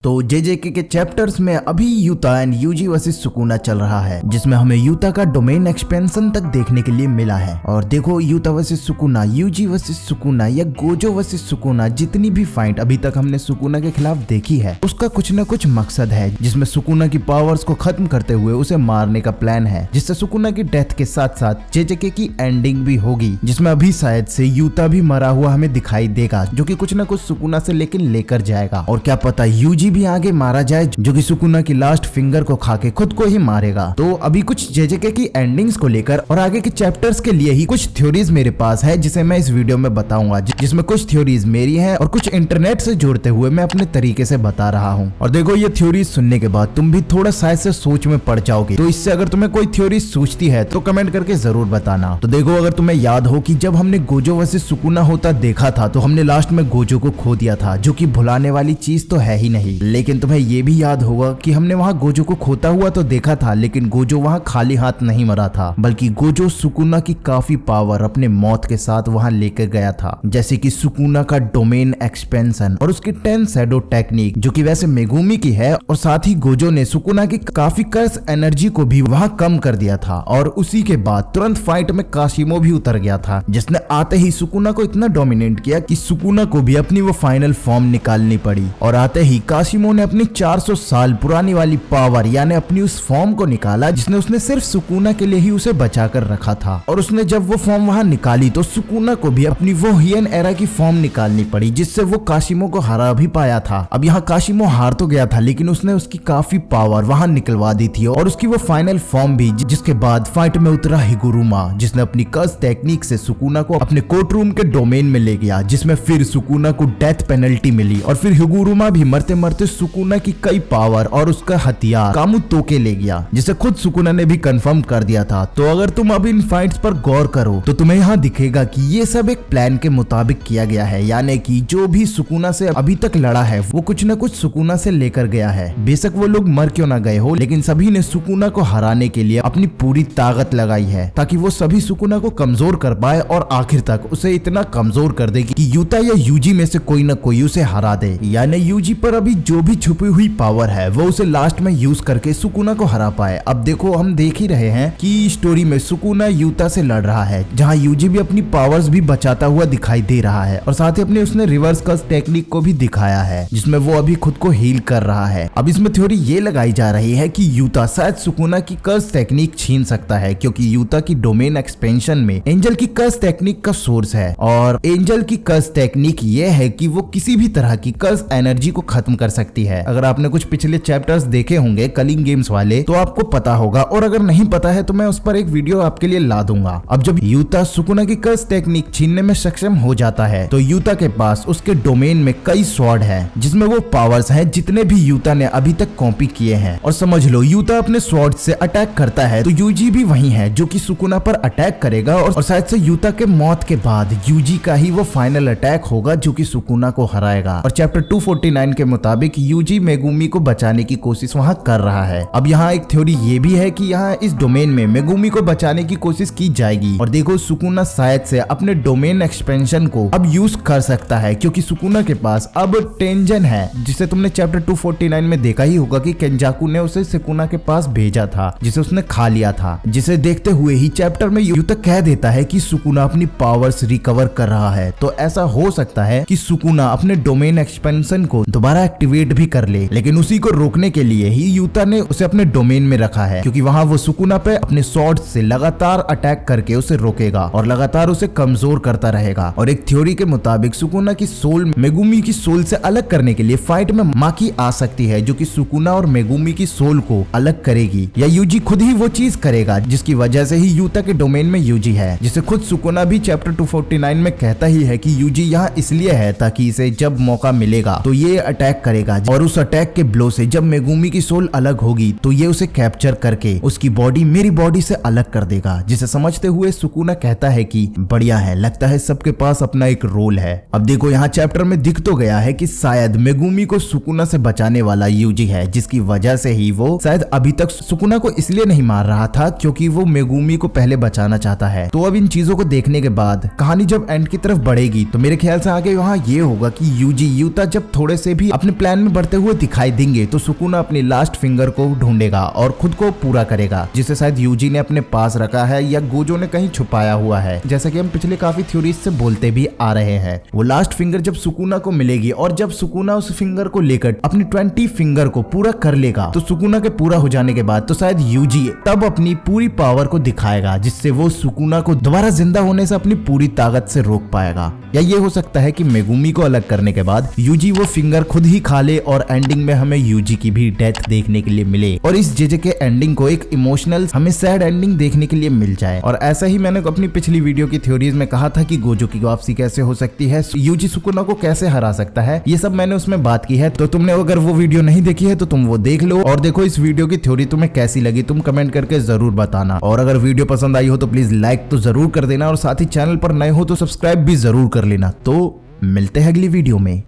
तो जेजेके के चैप्टर्स में अभी Yuta and Yuji versus Sukuna चल रहा है, जिसमें हमें यूता का डोमेन एक्सपेंशन तक देखने के लिए मिला है। और देखो, Yuta versus Sukuna, Yuji versus Sukuna या गोजो वर्सेस सुकुना, जितनी भी फाइट अभी तक हमने सुकुना के खिलाफ देखी है, उसका कुछ न कुछ मकसद है, जिसमें सुकुना की पावर्स को खत्म करते हुए उसे मारने का प्लान है, जिससे सुकुना की डेथ के साथ साथ जेजेके की एंडिंग भी होगी, जिसमें अभी शायद से यूता भी मरा हुआ हमें दिखाई देगा, जो कि कुछ न कुछ सुकुना से लेकर जाएगा। और क्या पता यूजी भी आगे मारा जाए, जो कि सुकुना की लास्ट फिंगर को खा के खुद को ही मारेगा। तो अभी कुछ जेजेके की एंडिंग्स को लेकर और आगे के चैप्टर्स के लिए ही कुछ थ्योरीज मेरे पास है, जिसे मैं इस वीडियो में बताऊंगा, जिसमें कुछ थ्योरीज मेरी है और कुछ इंटरनेट से जोड़ते हुए मैं अपने तरीके से बता रहा हूँ। और देखो, ये थ्योरीज सुनने के बाद तुम भी थोड़ा शायद से सोच में पड़ जाओगे, तो इससे अगर तुम्हें कोई थ्योरी सोचती है तो कमेंट करके जरूर बताना। तो देखो, अगर तुम्हें याद हो कि जब हमने गोजो वर्सेस सुकुना होता देखा था, तो हमने लास्ट में गोजो को खो दिया था, जो कि भुलाने वाली चीज तो है ही नहीं। लेकिन तुम्हें ये भी याद होगा कि हमने वहाँ गोजो को खोता हुआ तो देखा था, लेकिन गोजो वहाँ खाली हाथ नहीं मरा था, बल्कि गोजो सुकुना की काफी पावर अपने मौत के साथ वहाँ लेकर गया था, जैसे कि सुकुना का डोमेन एक्सपेंशन और उसकी 10 शैडो टेक्निक, जो कि वैसे मेगुमी की है। और साथ ही गोजो ने सुकुना की काफी कर्स एनर्जी को भी वहाँ कम कर दिया था। और उसी के बाद तुरंत फाइट में काशिमो भी उतर गया था, जिसने आते ही सुकुना को इतना डोमिनेट किया कि सुकुना को भी अपनी वो फाइनल फॉर्म निकालनी पड़ी। और आते ही काशिमो ने अपनी 400 साल पुरानी वाली पावर यानी अपनी उस फॉर्म को निकाला, जिसने उसने सिर्फ सुकुना के लिए ही उसे बचा कर रखा था। और उसने जब वो फॉर्म वहां निकाली तो सुकुना को भी अपनी वो हियन एरा की फॉर्म निकालनी पड़ी, जिससे वो काशिमो को हरा भी पाया था। अब यहाँ काशिमो हार तो गया था, लेकिन उसने उसकी काफी पावर वहां निकलवा दी थी और उसकी वो फाइनल फॉर्म भी, जिसके बाद फाइट में उतरा हिगुरुमा, जिसने अपनी कर्स टेक्निक से सुकुना को अपने कोर्ट रूम के डोमेन में ले गया, जिसमें फिर सुकुना को डेथ पेनल्टी मिली। और फिर हिगुरुमा भी मरते मरते सुकुना की कई पावर और उसका हथियार कामुतो के ले गया, जिसे खुद सुकुना ने भी कंफर्म कर दिया था। तो अगर तुम अब इन फाइट्स पर गौर करो तो तुम्हें यहाँ दिखेगा कि ये सब एक प्लान के मुताबिक किया गया है, यानी कि जो भी सुकुना से अभी तक लड़ा है वो कुछ न कुछ सुकुना से लेकर गया है। बेशक वो लोग मर क्यों ना गए हो, लेकिन सभी ने सुकुना को हराने के लिए अपनी पूरी ताकत लगाई है, ताकि वो सभी सुकुना को कमजोर कर पाए और आखिर तक उसे इतना कमजोर कर दे कि यूता या यूजी में से कोई न कोई उसे हरा दे। यानी यूजी पर अभी जो भी छुपी हुई पावर है वो उसे लास्ट में यूज करके सुकुना को हरा पाए। अब देखो, हम देख ही रहे हैं कि स्टोरी में सुकुना यूता से लड़ रहा है, जहां यूजी भी अपनी पावर्स भी बचाता हुआ दिखाई दे रहा है, और साथ ही अपने उसने रिवर्स कर्स टेक्निक को भी दिखाया है, जिसमें वो अभी खुद को हील कर रहा है। अब इसमें थ्योरी ये लगाई जा रही है कि यूता शायद सुकुना की कर्स टेक्निक छीन सकता है, क्योंकि यूता की डोमेन एक्सपेंशन में एंजल की कर्स टेक्निक का सोर्स है। और एंजल की कर्स टेक्निक ये है कि वो किसी भी तरह की कर्स एनर्जी को खत्म कर सकती है। अगर आपने कुछ पिछले चैप्टर्स देखे होंगे कलिंग गेम्स वाले तो आपको पता होगा, और अगर नहीं पता है तो मैं उस पर एक वीडियो आपके लिए ला दूंगा। अब जब यूता सुकुना की कर्स टेक्निक छीनने में सक्षम हो जाता है, तो यूता के पास उसके डोमेन में कई स्वॉर्ड है, जिसमें वो पावर्स हैं जितने भी यूता ने अभी तक कॉपी किए हैं। और समझ लो, यूता अपने स्वॉर्ड से अटैक करता है तो यूजी भी वही है जो कि सुकुना पर अटैक करेगा, और शायद से यूता के मौत के बाद यूजी का ही वो फाइनल अटैक होगा जो कि सुकुना को हराएगा। और चैप्टर 249 के मुताबिक यूजी मेगुमी को बचाने की कोशिश वहां कर रहा है। अब यहाँ एक थ्योरी ये भी है कि यहाँ इस डोमेन में मेगुमी को बचाने की कोशिश की जाएगी। और देखो, सुकुना शायद से अपने डोमेन एक्सपेंशन को अब यूज कर सकता है, क्योंकि सुकुना के पास अब टेंजन है, जिसे तुमने चैप्टर 249 में देखा ही होगा कि केंजाकू ने उसे सुकुना के पास भेजा था, जिसे उसने खा लिया था, जिसे देखते हुए ही चैप्टर में यूता कह देता है कि सुकुना अपनी पावर्स रिकवर कर रहा है। तो ऐसा हो सकता है कि सुकुना अपने डोमेन एक्सपेंशन को दोबारा एक्टिवेट भी कर ले, लेकिन उसी को रोकने के लिए ही यूता ने उसे अपने डोमेन में रखा है, क्योंकि वहां वो सुकुना पे अपने स्वॉर्ड से लगातार अटैक करके उसे रोकेगा और लगातार उसे कमजोर करता रहेगा। और एक थ्योरी के मुताबिक सुकुना की सोल मेगुमी की सोल से अलग करने के लिए फाइट में माकी आ सकती है, जो कि सुकुना और मेगुमी की सोल को अलग करेगी, या यूजी खुद ही वो चीज करेगा, जिसकी वजह से ही यूता के डोमेन में यूजी है, जिसे खुद सुकुना भी चैप्टर 249 में कहता ही है कि यूजी यहाँ इसलिए है ताकि इसे जब मौका मिलेगा तो ये अटैक करेगा, और उस अटैक के ब्लो से जब मेगुमी की सोल अलग होगी तो ये उसे कैप्चर करके उसकी बॉडी मेरी बॉडी से अलग कर देगा। जिसे समझते हुए सुकुना कहता है कि बढ़िया है, लगता है सबके पास अपना एक रोल है। अब देखो, यहाँ चैप्टर में दिख तो गया है कि शायद मेगुमी को सुकुना से बचाने वाला यूजी है, जिसकी वजह से ही वो शायद अभी तक सुकुना को इसलिए नहीं मार रहा था क्योंकि वो मेगुमी को पहले बचाना चाहता है। तो अब इन चीजों को देखने के बाद कहानी जब एंड की तरफ बढ़ेगी तो मेरे ख्याल से आगे वहाँ ये होगा कि यूजी यूता जब थोड़े से भी अपने प्लान लाइन में बढ़ते हुए दिखाई देंगे तो सुकुना अपनी लास्ट फिंगर को ढूंढेगा और खुद को पूरा करेगा, जिसे शायद यूजी ने अपने पास रखा है या गोजो ने कहीं छुपाया हुआ है, जैसा कि हम पिछले काफी थ्योरीज से बोलते भी आ रहे हैं। वो लास्ट फिंगर जब सुकुना को मिलेगी और जब सुकुना उस फिंगर को लेकर अपनी 20 फिंगर को पूरा कर लेगा तो सुकुना के पूरा हो जाने के बाद तो शायद यूजी तब अपनी पूरी पावर को दिखाएगा, जिससे वो सुकुना को दोबारा जिंदा होने से अपनी पूरी ताकत से रोक पाएगा। या ये हो सकता है कि मेगुमी को अलग करने के बाद यूजी वो फिंगर खुद ही खा ले और एंडिंग में हमें यूजी की भी डेथ देखने के लिए मिले और इस जेजे के एंडिंग को एक इमोशनल हमें सैड एंडिंग देखने के लिए मिल जाए। और ऐसा ही मैंने अपनी पिछली वीडियो की थ्योरीज में कहा था कि गोजो की वापसी कैसे हो सकती है, यूजी सुकुना को कैसे हरा सकता है, ये सब मैंने उसमें बात की है। तो तुमने अगर वो वीडियो नहीं देखी है तो तुम वो देख लो और देखो इस वीडियो की थ्योरी तुम्हें कैसी लगी, तुम कमेंट करके जरूर बताना। और अगर वीडियो पसंद आई हो तो प्लीज लाइक तो जरूर कर देना और साथ ही चैनल पर नए हो तो सब्सक्राइब भी जरूर कर लेना। तो मिलते हैं अगली वीडियो में।